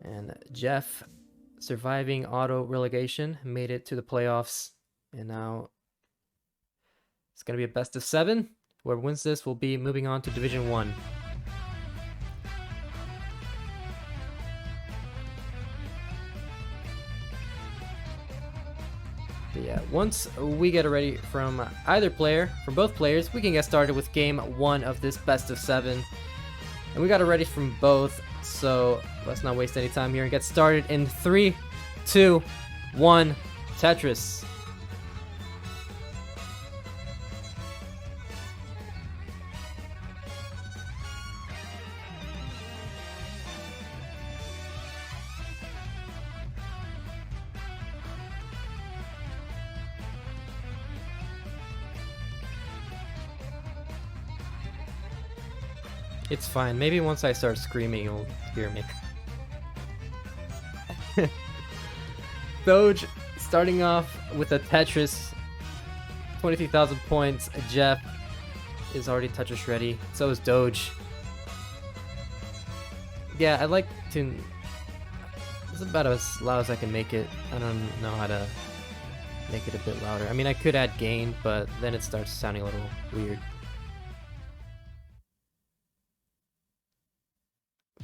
And Jeff, surviving auto relegation, made it to the playoffs. And now it's going to be a best of 7. Whoever wins this will be moving on to Division 1. But yeah, once we get it ready from both players, we can get started with game 1 of this best of 7. And we got it ready from both, so let's not waste any time here and get started in 3, 2, 1, Tetris. It's fine. Maybe once I start screaming, you'll hear me. Doge starting off with a Tetris. 23,000 points. Jeff is already Tetris ready. So is Doge. Yeah, I'd like to... It's about as loud as I can make it. I don't know how to make it a bit louder. I mean, I could add gain, but then it starts sounding a little weird.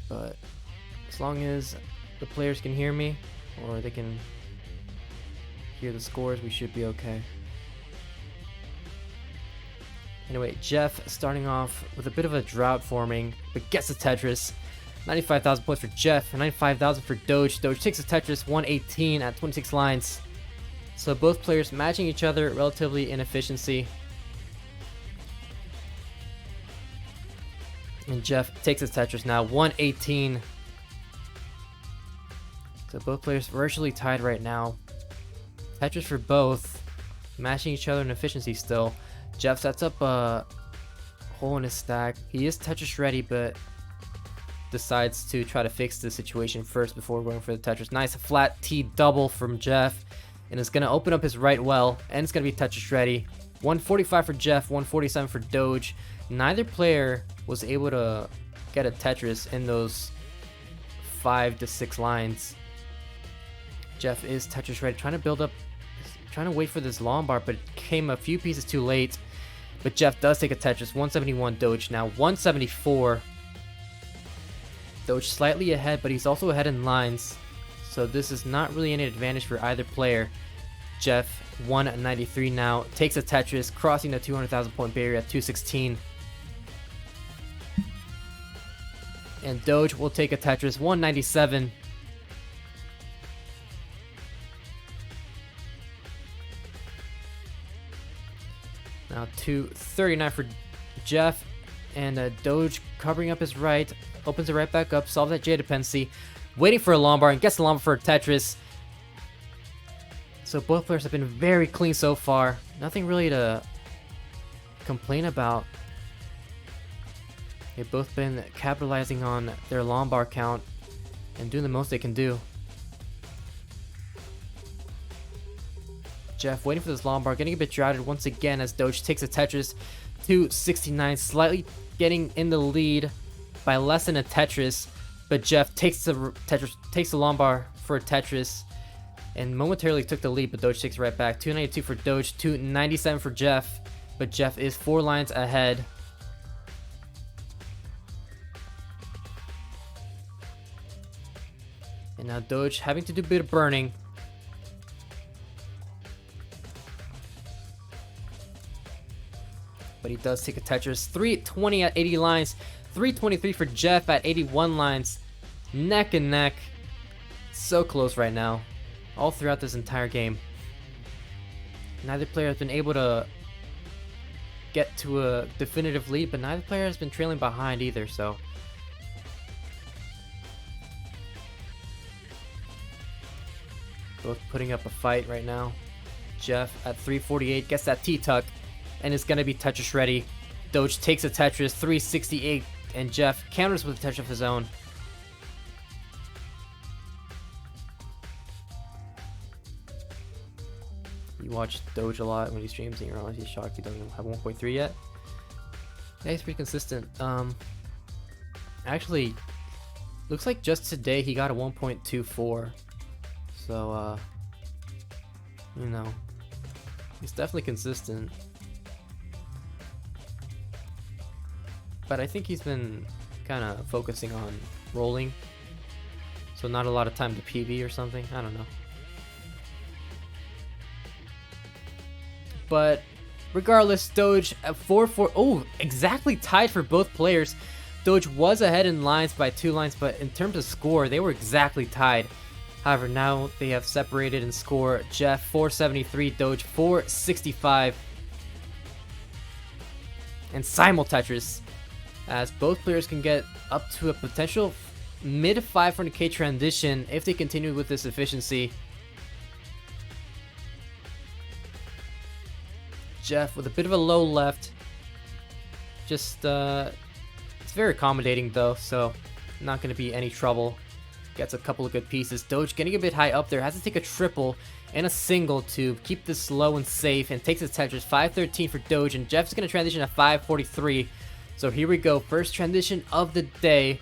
But as long as the players can hear me, or they can hear the scores, we should be okay. Anyway, Jeff starting off with a bit of a drought forming, but gets a Tetris. 95,000 points for Jeff, and 95,000 for Doge. Doge takes a Tetris, 118 at 26 lines. So both players matching each other relatively in efficiency. And Jeff takes his Tetris now, 118. So both players virtually tied right now. Tetris for both, matching each other in efficiency still. Jeff sets up a hole in his stack. He is Tetris ready, but decides to try to fix the situation first before going for the Tetris. Nice flat T double from Jeff. And it's going to open up his right well, and it's going to be Tetris ready. 145 for Jeff, 147 for Doge. Neither player was able to get a Tetris in those 5 to 6 lines. Jeff is Tetris ready, trying to wait for this long bar, but it came a few pieces too late. But Jeff does take a Tetris, 171. Doge now 174. Doge slightly ahead, but he's also ahead in lines, so this is not really any advantage for either player. Jeff 193 now, takes a Tetris, crossing the 200,000 point barrier at 216. And Doge will take a Tetris, 197. Now 239 for Jeff, and Doge covering up his right, opens it right back up, solves that J dependency, waiting for a long bar, and gets the long bar for a Tetris. So both players have been very clean so far. Nothing really to complain about. They've both been capitalizing on their long bar count and doing the most they can do. Jeff waiting for this long bar, getting a bit droughted once again as Doge takes a Tetris, 269, slightly getting in the lead by less than a Tetris, but Jeff takes the long bar for a Tetris and momentarily took the lead, but Doge takes it right back. 292 for Doge, 297 for Jeff, but Jeff is 4 lines ahead. And now Doge having to do a bit of burning. But he does take a Tetris. 320 at 80 lines. 323 for Jeff at 81 lines. Neck and neck. So close right now. All throughout this entire game. Neither player has been able to get to a definitive lead, but neither player has been trailing behind either, so... Both putting up a fight right now. Jeff at 348 gets that T-tuck, and it's going to be Tetris ready. Doge takes a Tetris, 368, and Jeff counters with a Tetris of his own. You watch Doge a lot when he streams, and you realize he's shocked he doesn't have 1.3 yet. Yeah, he's pretty consistent. Actually, Looks like just today he got a 1.24. So, you know, he's definitely consistent. But I think he's been kind of focusing on rolling. So not a lot of time to PB or something. I don't know. But regardless, Doge at 4-4. Oh, exactly tied for both players. Doge was ahead in lines by 2 lines, but in terms of score, they were exactly tied. However, now they have separated in score. Jeff 473, Doge 465. And simul Tetris, as both players can get up to a potential mid 500k transition if they continue with this efficiency. Jeff with a bit of a low left. Just, it's very accommodating though, so not going to be any trouble. Gets a couple of good pieces. Doge getting a bit high up there. Has to take a triple and a single to keep this low and safe, and takes his Tetris. 513 for Doge, and Jeff's going to transition at 543. So here we go. First transition of the day.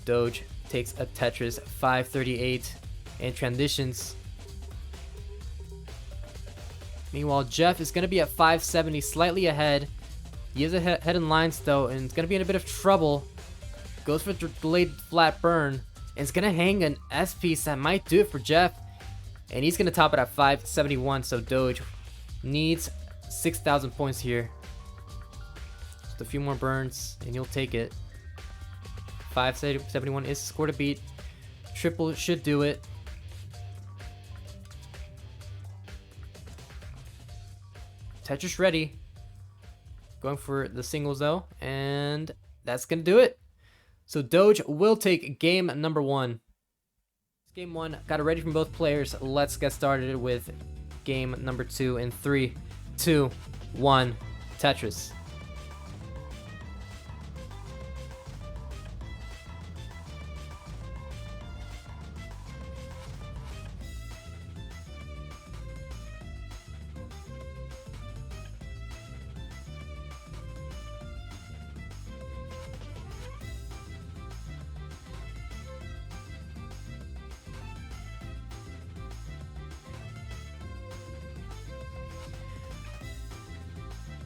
Doge takes a Tetris. 538 and transitions. Meanwhile, Jeff is going to be at 570, slightly ahead. He is ahead in lines though, and it's going to be in a bit of trouble. Goes for the delayed flat burn, and it's going to hang an S piece that might do it for Jeff. And he's going to top it at 571, so Doge needs 6,000 points here. Just a few more burns, and he'll take it. 571 is the score to beat. Triple should do it. Tetris ready. Going for the singles though, and that's gonna do it. So Doge will take game number 1. Game 1 got it ready from both players. Let's get started with game number 2 in 3, 2, 1, Tetris.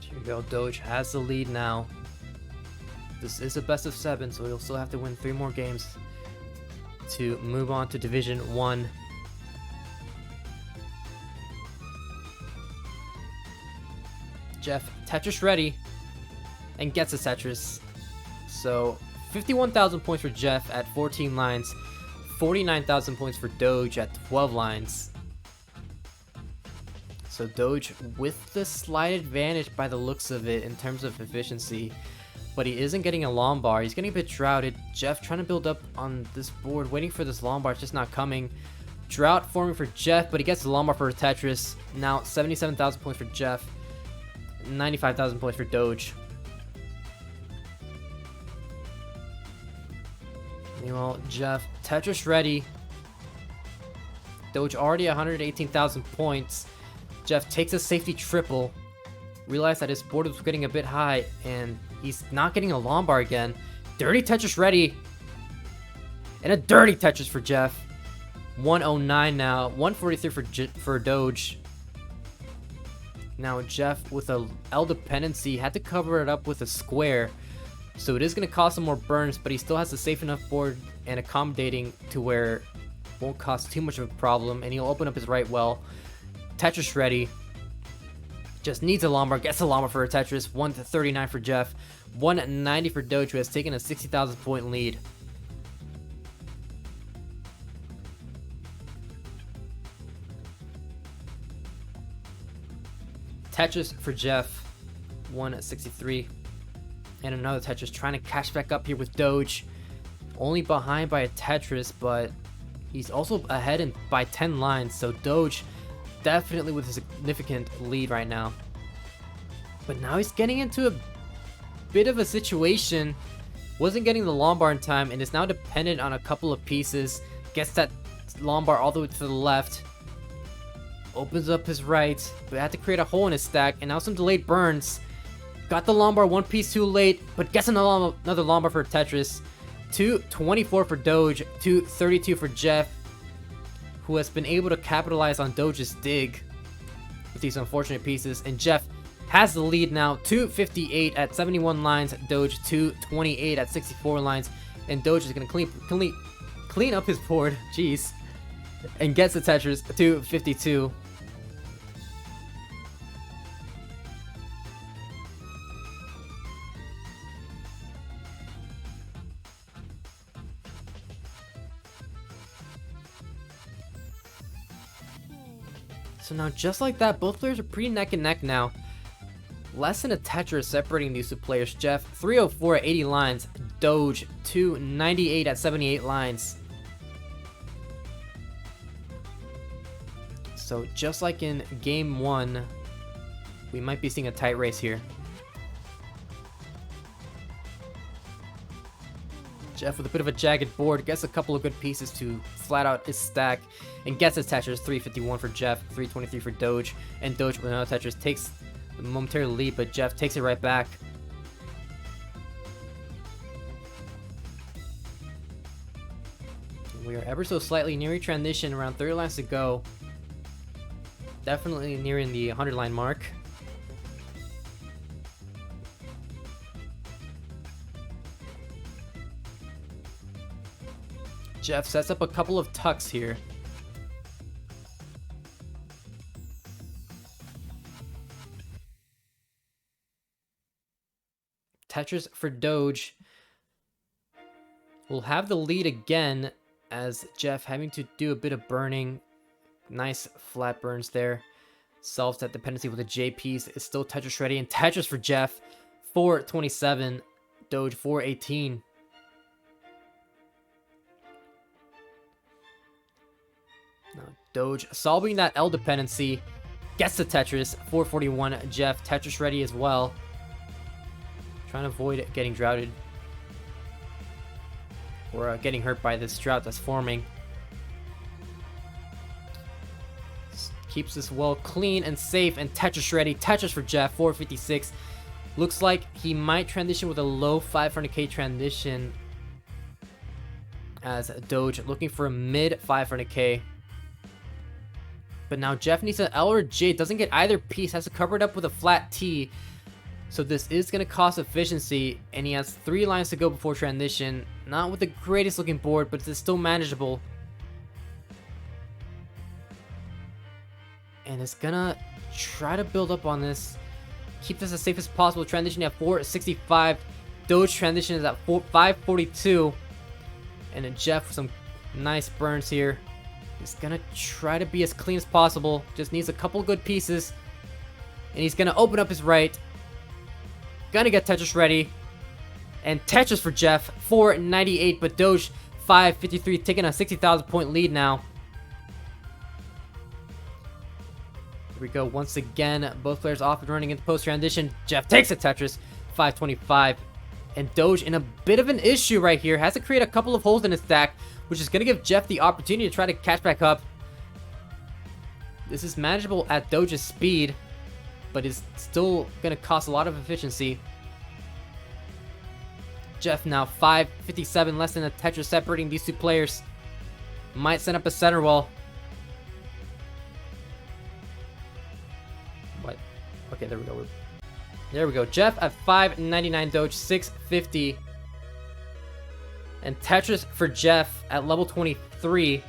Here we go. Doge has the lead now. This is a best of 7, so he'll still have to win 3 more games to move on to Division 1. Jeff, Tetris ready, and gets a Tetris. So 51,000 points for Jeff at 14 lines, 49,000 points for Doge at 12 lines. So Doge with the slight advantage by the looks of it in terms of efficiency, but he isn't getting a long bar. He's getting a bit droughted. Jeff trying to build up on this board, waiting for this long bar. It's just not coming. Drought forming for Jeff, but he gets the long bar for a Tetris. Now 77,000 points for Jeff, 95,000 points for Doge. Meanwhile, Jeff, Tetris ready. Doge already 118,000 points. Jeff takes a safety triple. Realized that his board was getting a bit high, and he's not getting a long bar again. Dirty Tetris ready. And a dirty Tetris for Jeff. 109 now. 143 for Doge. Now Jeff with a L dependency had to cover it up with a square. So it is going to cause some more burns, but he still has a safe enough board and accommodating to where it won't cause too much of a problem, and he'll open up his right well. Tetris ready. Just needs a long bar. Gets a long bar for a Tetris. 139 for Jeff. 190 for Doge, who has taken a 60,000 point lead. Tetris for Jeff. 163. And another Tetris, trying to catch back up here with Doge. Only behind by a Tetris, but he's also ahead by 10 lines. So Doge definitely with a significant lead right now. But now he's getting into a bit of a situation. Wasn't getting the long bar in time, and is now dependent on a couple of pieces. Gets that long bar all the way to the left. Opens up his right, but had to create a hole in his stack, and now some delayed burns. Got the long bar one piece too late, but gets another long bar for Tetris. 224 for Doge, 232 for Jeff, who has been able to capitalize on Doge's dig with these unfortunate pieces. And Jeff has the lead now, 258 at 71 lines, Doge 228 at 64 lines, and Doge is going to clean up his board, jeez, and gets the Tetris 252. So now, just like that, both players are pretty neck and neck now. Less than a Tetris separating these two players. Jeff, 304 at 80 lines. Doge, 298 at 78 lines. So just like in game 1, we might be seeing a tight race here. Jeff with a bit of a jagged board, gets a couple of good pieces to flat out his stack, and gets his Tetris. 351 for Jeff, 323 for Doge, and Doge with another Tetris takes the momentary lead, but Jeff takes it right back. We are ever so slightly nearing transition, around 30 lines to go. Definitely nearing the 100 line mark. Jeff sets up a couple of tucks here. Tetris for Doge will have the lead again, as Jeff having to do a bit of burning. Nice flat burns there. Solves that dependency with a J piece. Is still Tetris ready, and Tetris for Jeff 427, Doge 418. Now Doge solving that L dependency, gets the Tetris 441. Jeff Tetris ready as well, trying to avoid getting droughted or getting hurt by this drought that's forming. Keeps this well clean and safe, and Tetris ready. Tetris for Jeff 456. Looks like he might transition with a low 500k transition, as Doge looking for a mid 500k. But now Jeff needs an L or J. Doesn't get either piece. Has to cover it up with a flat T. So this is going to cost efficiency. And he has 3 lines to go before transition. Not with the greatest looking board, but it's still manageable. And it's going to try to build up on this. Keep this as safe as possible. Transition at 465. Doge transition is at 542. And then Jeff with some nice burns here. He's gonna try to be as clean as possible. Just needs a couple good pieces. And he's gonna open up his right. Gonna get Tetris ready. And Tetris for Jeff, 498, but Doge 553, taking a 60,000 point lead now. Here we go once again. Both players off and running into post transition. Jeff takes a Tetris, 525. And Doge in a bit of an issue right here. Has to create a couple of holes in his stack, which is going to give Jeff the opportunity to try to catch back up. This is manageable at Doge's speed, but is still going to cost a lot of efficiency. Jeff now 557, less than a Tetris separating these two players. Might set up a center wall. What? Okay, there we go. There we go. Jeff at 599, Doge 650. And Tetris for Jeff at level 23.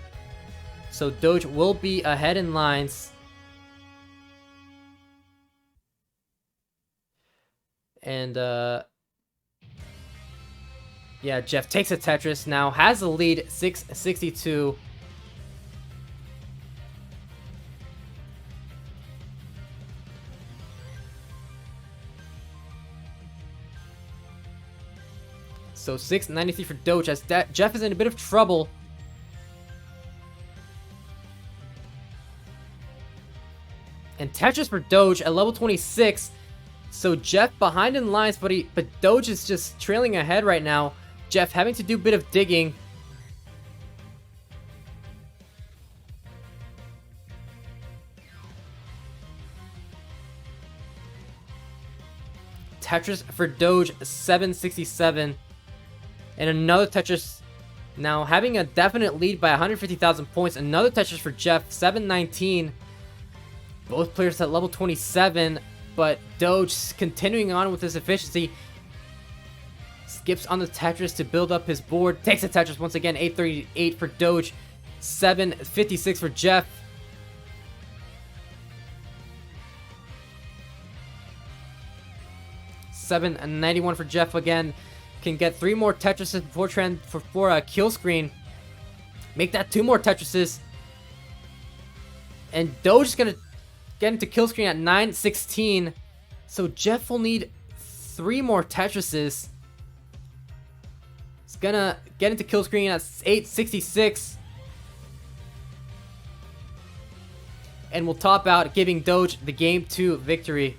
So Doge will be ahead in lines. And yeah, Jeff takes a Tetris now, has the lead 662. So 693 for Doge, as Jeff is in a bit of trouble. And Tetris for Doge at level 26. So Jeff behind in lines, but Doge is just trailing ahead right now. Jeff having to do a bit of digging. Tetris for Doge 767. And another Tetris. Now having a definite lead by 150,000 points. Another Tetris for Jeff, 719. Both players at level 27, but Doge continuing on with his efficiency. Skips on the Tetris to build up his board. Takes the Tetris once again, 838 for Doge, 756 for Jeff. $791 for Jeff again. Can get 3 more Tetrises before a kill screen. Make that 2 more Tetrises. And Doge is going to get into kill screen at 916. So Jeff will need 3 more Tetrises. He's going to get into kill screen at 866. And will top out, giving Doge the game 2 victory.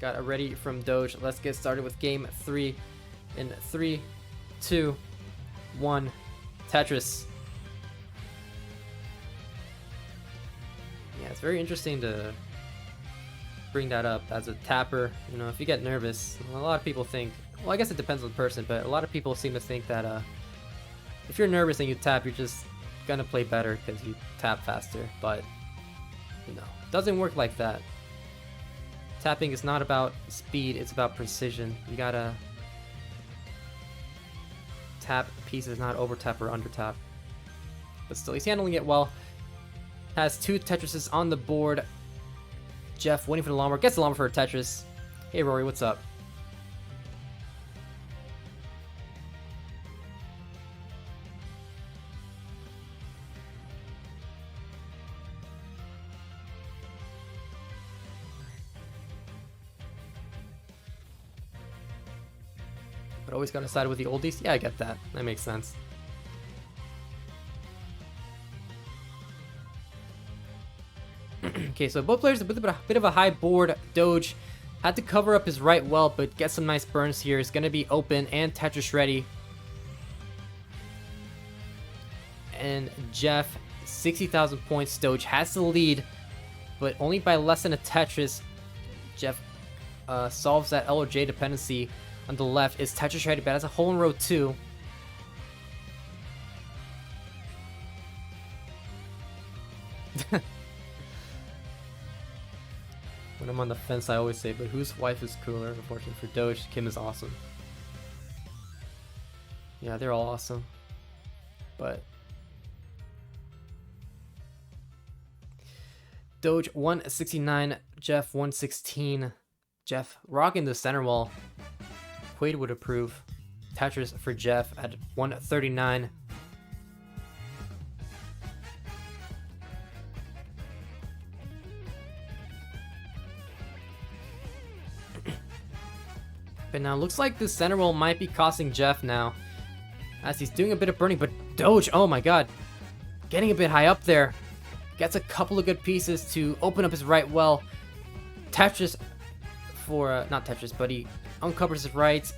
Got it ready from Doge. Let's get started with game 3 in 3, 2, 1. Tetris. Yeah, it's very interesting to bring that up as a tapper. You know, if you get nervous, a lot of people think, well, I guess it depends on the person, but a lot of people seem to think that if you're nervous and you tap, you're just gonna play better because you tap faster. But you know, it doesn't work like that. Tapping is not about speed, it's about precision. You gotta tap pieces, not over tap or under tap. But still, he's handling it well. Has 2 Tetrises on the board. Jeff waiting for the Lombard, gets the Lombard for a Tetris. Hey Rory, what's up? But always gotta side with the oldies? Yeah, I get that. That makes sense. Okay, so both players a bit of a high board. Doge had to cover up his right well, but get some nice burns here. It's gonna be open and Tetris ready. And Jeff, 60,000 points. Doge has the lead, but only by less than a Tetris. Jeff solves that L or J dependency. On the left is Tetris ready, but has a hole in row 2. When I'm on the fence, I always say, but whose wife is cooler? Unfortunately for Doge, Kim is awesome. Yeah, they're all awesome. But Doge 169, Jeff 116. Jeff rocking the center wall. Quaid would approve. Tetris for Jeff at 139. But now looks like the center wall might be costing Jeff now, as he's doing a bit of burning. But Doge, oh my god, getting a bit high up there. Gets a couple of good pieces to open up his right well. Tetris for, not Tetris, but he uncovers his right.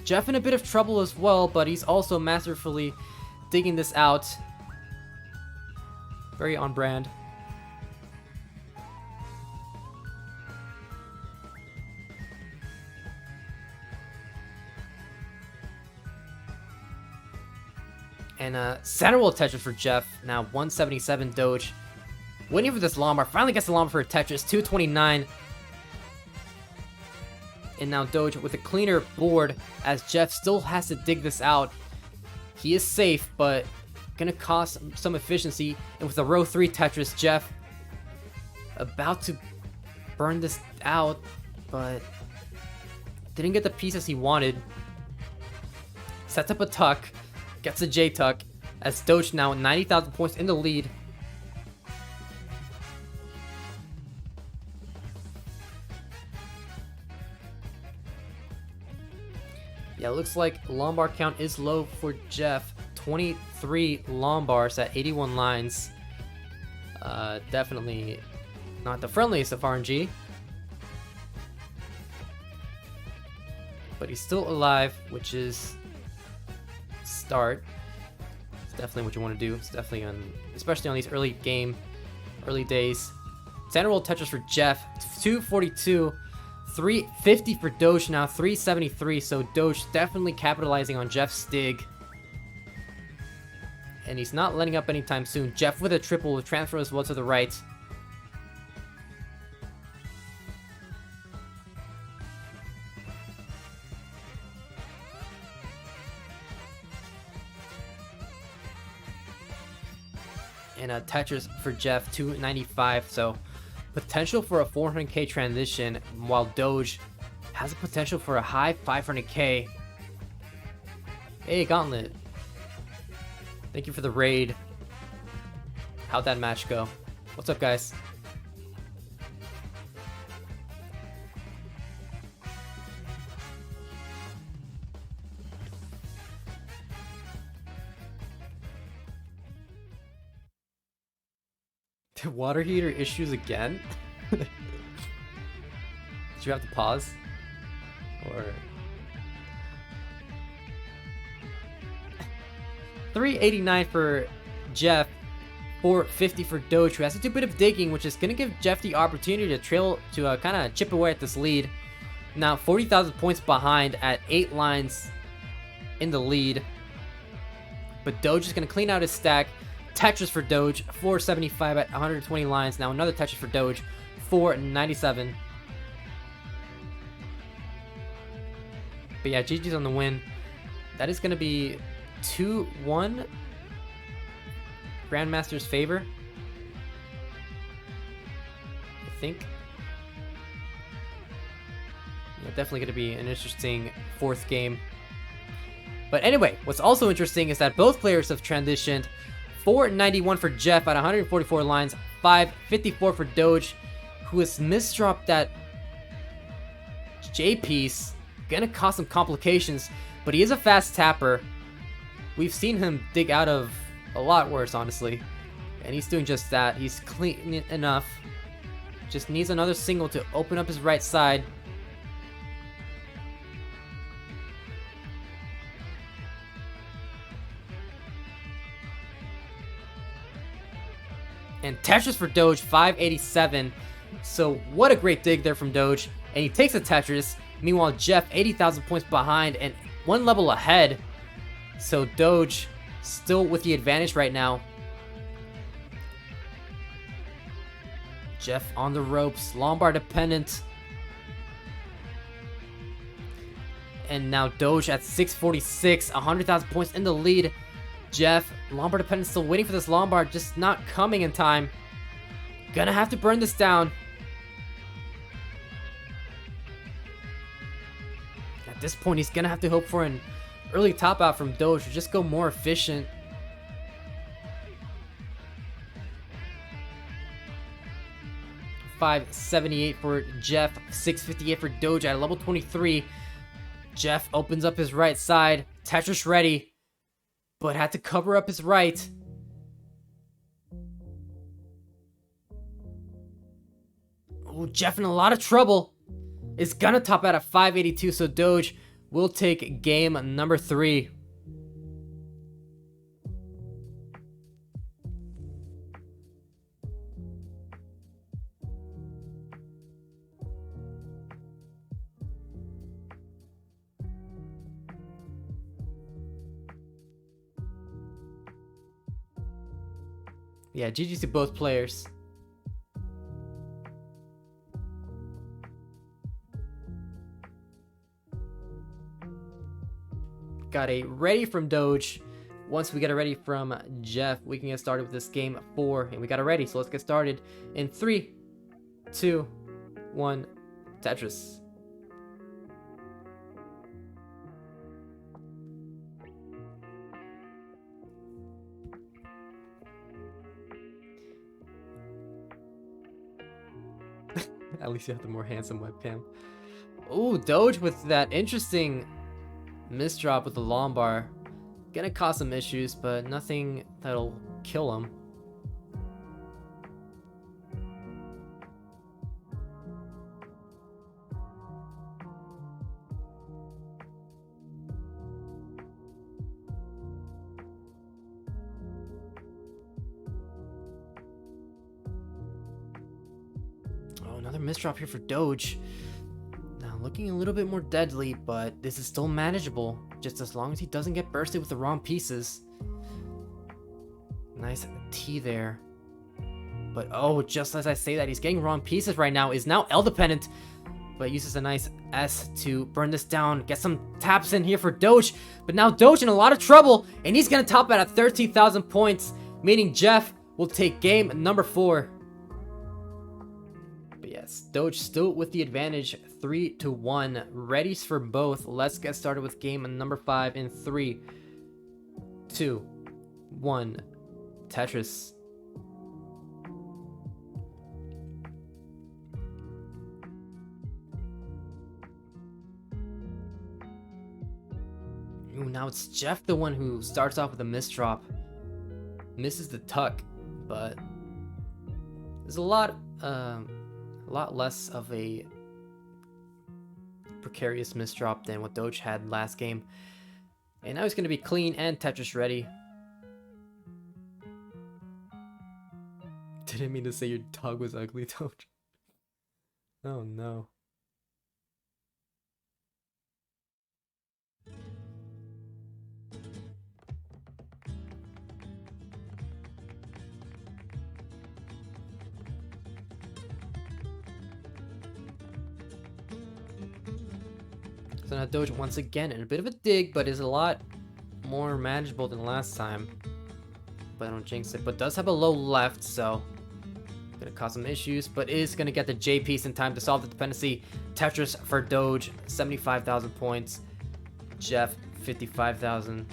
Jeff in a bit of trouble as well, but he's also masterfully digging this out. Very on brand. And center wall Tetris for Jeff. Now 177 Doge. Waiting for this Lombard. Finally gets the Lombard for a Tetris. 229. And now Doge with a cleaner board, as Jeff still has to dig this out. He is safe, but gonna cost some efficiency. And with a row 3 Tetris, Jeff about to burn this out, but didn't get the pieces he wanted. Sets up a tuck, gets a J tuck, as Doge now 90,000 points in the lead. Yeah, it looks like Lombard count is low for Jeff. 23 Lombards at 81 lines. Definitely not the friendliest of RNG. But he's still alive, which is start. It's definitely what you want to do. It's definitely especially on these early days. Center roll Tetris for Jeff. 242. 350 for Doge now, 373. So Doge definitely capitalizing on Jeff's Stig. And he's not letting up anytime soon. Jeff with a triple with transfer as well to the right. And a Tetris for Jeff, 295. So potential for a 400k transition, while Doge has a potential for a high 500k. Hey, Gauntlet. Thank you for the raid. How'd that match go? What's up, guys? Water heater issues again? Did you have to pause? Or 389 for Jeff, 450 for Doge, who has to do a bit of digging, which is going to give Jeff the opportunity to trail, to kind of chip away at this lead. Now 40,000 points behind at 8 lines in the lead. But Doge is going to clean out his stack. Tetris for Doge, 475 at 120 lines. Now another Tetris for Doge, 497. But yeah, GG's on the win. That is going to be 2-1 Grandmaster's favor, I think. Yeah, definitely going to be an interesting 4th game. But anyway, what's also interesting is that both players have transitioned. 491 for Jeff at 144 lines, 554 for Doge, who has misdropped that J piece. Gonna cause some complications, but he is a fast tapper. We've seen him dig out of a lot worse, honestly. And he's doing just that. He's clean enough. Just needs another single to open up his right side. And Tetris for Doge, 587. So what a great dig there from Doge. And he takes a Tetris. Meanwhile, Jeff, 80,000 points behind and 1 level ahead. So Doge still with the advantage right now. Jeff on the ropes, Lombard dependent. And now Doge at 646, 100,000 points in the lead. Jeff, Lombard dependent, still waiting for this Lombard, just not coming in time. Gonna have to burn this down. At this point, he's gonna have to hope for an early top out from Doge or just go more efficient. $578 for Jeff, $658 for Doge at level 23. Jeff opens up his right side, Tetris ready, but had to cover up his right. Oh, Jeff in a lot of trouble. Is gonna top out at 582, so Doge will take game number 3. Yeah, GG's to both players. Got a ready from Doge. Once we get a ready from Jeff, we can get started with this game 4. And we got a ready, so let's get started in 3, 2, 1, Tetris. At least you have the more handsome webcam. Ooh, Doge with that interesting misdrop with the Lombard. Gonna cause some issues, but nothing that'll kill him. Oh, another misdrop here for Doge. Looking a little bit more deadly, but this is still manageable, just as long as he doesn't get bursted with the wrong pieces. Nice T there. But oh, just as I say that, he's getting wrong pieces right now. Is now L dependent, but uses a nice S to burn this down. Get some taps in here for Doge, but now Doge in a lot of trouble, and he's gonna top it at 13,000 points, meaning Jeff will take game number 4. But yes, Doge still with the advantage, 3-1. Readies for both. Let's get started with game number 5 in 3, 2, 1. Tetris. Ooh, now it's Jeff the one who starts off with a misdrop. Misses the tuck, but there's a lot less of a precarious misdrop than what Doge had last game. And now he's going to be clean and Tetris ready. Didn't mean to say your dog was ugly, Doge. Oh no. So now Doge once again in a bit of a dig, but is a lot more manageable than last time. But I don't jinx it, but does have a low left, so gonna cause some issues, but is gonna get the J piece in time to solve the dependency. Tetris for Doge, 75,000 points. Jeff, 55,000.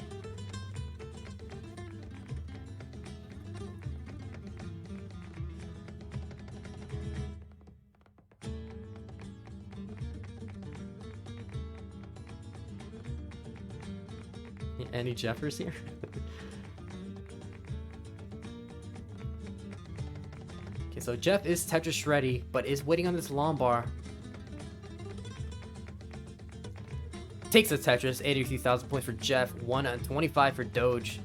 Any Jeffers here? Okay, so Jeff is Tetris ready, but is waiting on this long bar. Takes the Tetris, 83,000 points for Jeff, 125 for Doge.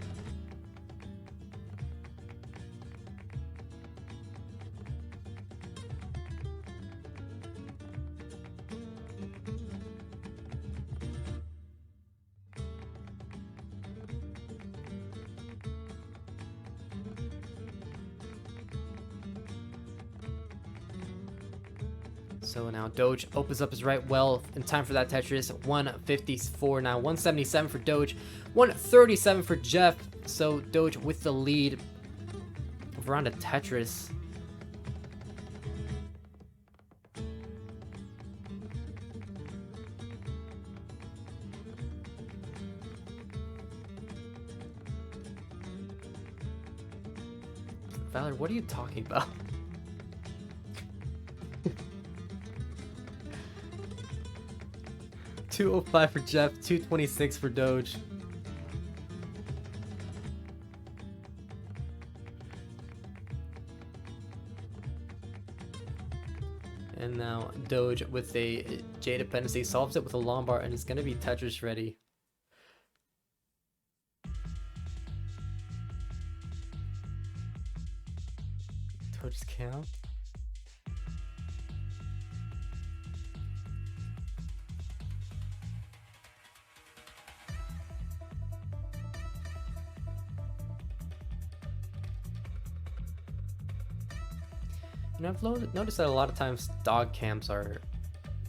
So now Doge opens up his right well in time for that Tetris. 154 now, 177 for Doge, 137 for Jeff. So Doge with the lead of around a Tetris. Valor, what are you talking about? $205 for Jeff, $226 for Doge. And now Doge with a J dependency solves it with a long bar and is going to be Tetris ready. Doge's count. You know, I've noticed that a lot of times dog cams are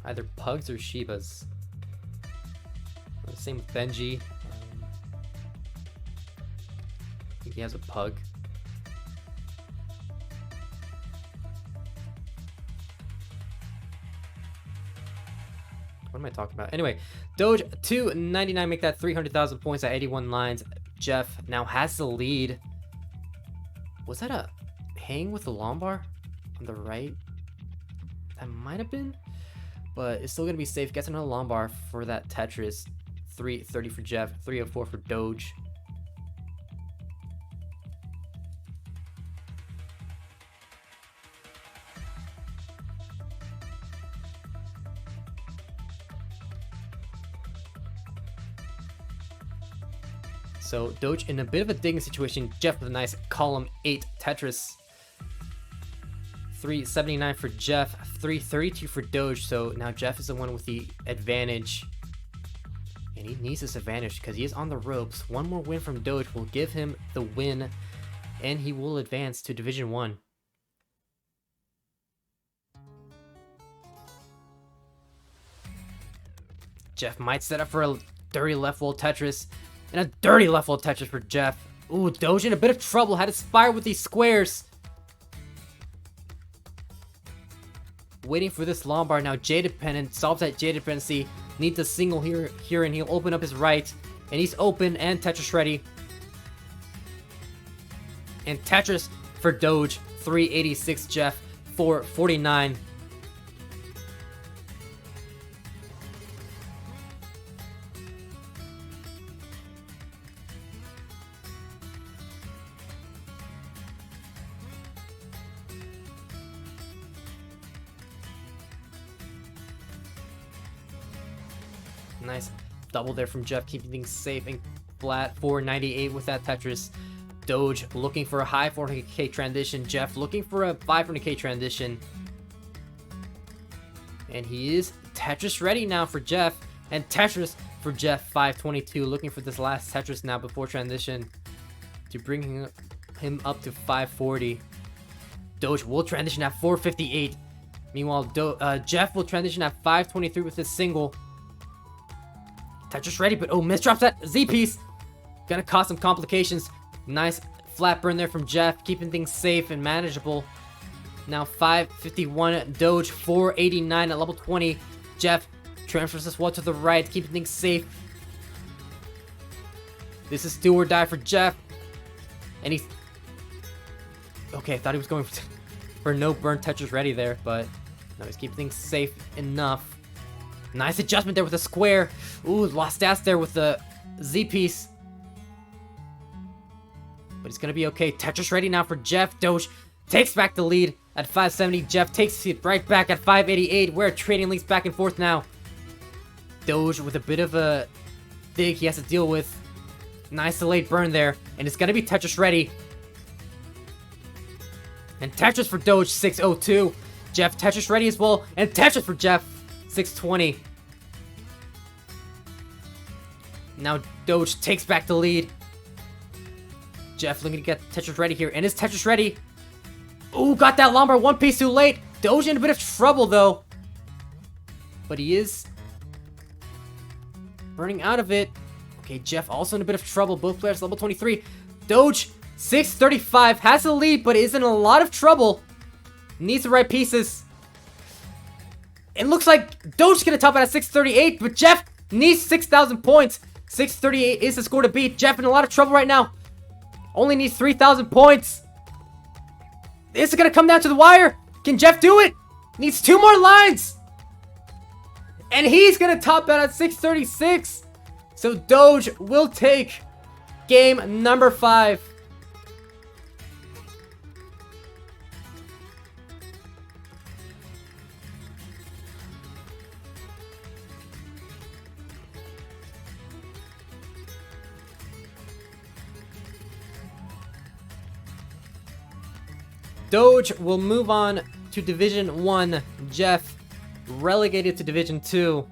either pugs or Shibas. Same with Benji. I think he has a pug. What am I talking about? Anyway, Doge 299, make that 300,000 points at 81 lines. Jeff now has the lead. Was that a hang with the long bar on the right? That might have been, but it's still gonna be safe. Gets another long bar for that Tetris. 330 for Jeff, 304 for Doge. So Doge in a bit of a digging situation. Jeff with a nice column 8 Tetris. 379 for Jeff, 332 for Doge. So now Jeff is the one with the advantage. And he needs this advantage because he is on the ropes. One more win from Doge will give him the win, and he will advance to Division 1. Jeff might set up for a dirty left wall Tetris, and a dirty left wall Tetris for Jeff. Ooh, Doge in a bit of trouble. Had to spire with these squares. Waiting for this long bar now. J dependent, solves that J dependency. Needs a single here, and he'll open up his right. And he's open and Tetris ready. And Tetris for Doge, 386 Jeff, 449. Nice double there from Jeff, keeping things safe and flat. 498 with that Tetris. Doge looking for a high 400k transition. Jeff looking for a 500k transition. And he is Tetris ready now for Jeff. And Tetris for Jeff, 522. Looking for this last Tetris now before transition to bring him up to 540. Doge will transition at 458. Meanwhile, Jeff will transition at 523 with his single. Tetris ready, but oh, misdrops that Z piece. Gonna cause some complications. Nice flat burn there from Jeff, keeping things safe and manageable. Now 551 Doge, 489 at level 20. Jeff transfers this wall to the right, keeping things safe. This is do or die for Jeff. And he's... Okay, I thought he was going for no burn Tetris ready there, but no, he's keeping things safe enough. Nice adjustment there with a square. Ooh, lost stats there with the Z piece. But it's gonna be okay. Tetris ready now for Jeff. Doge takes back the lead at 570. Jeff takes it right back at 588. We're trading links back and forth now. Doge with a bit of a dig he has to deal with. Nice delayed burn there. And it's gonna be Tetris ready. And Tetris for Doge, 602. Jeff Tetris ready as well. And Tetris for Jeff, 620. Now Doge takes back the lead. Jeff looking to get Tetris ready here. And is Tetris ready? Ooh, got that lumbar one piece too late. Doge in a bit of trouble though. But he is burning out of it. Okay, Jeff also in a bit of trouble. Both players level 23. Doge, 635. Has the lead, but is in a lot of trouble. Needs the right pieces. It looks like Doge's gonna top it at 638, but Jeff needs 6,000 points. 638 is the score to beat. Jeff in a lot of trouble right now. Only needs 3,000 points. This is gonna come down to the wire. Can Jeff do it? Needs 2 more lines. And he's gonna top out at 636. So Doge will take game number 5. Doge will move on to Division 1. Jeff relegated to Division 2.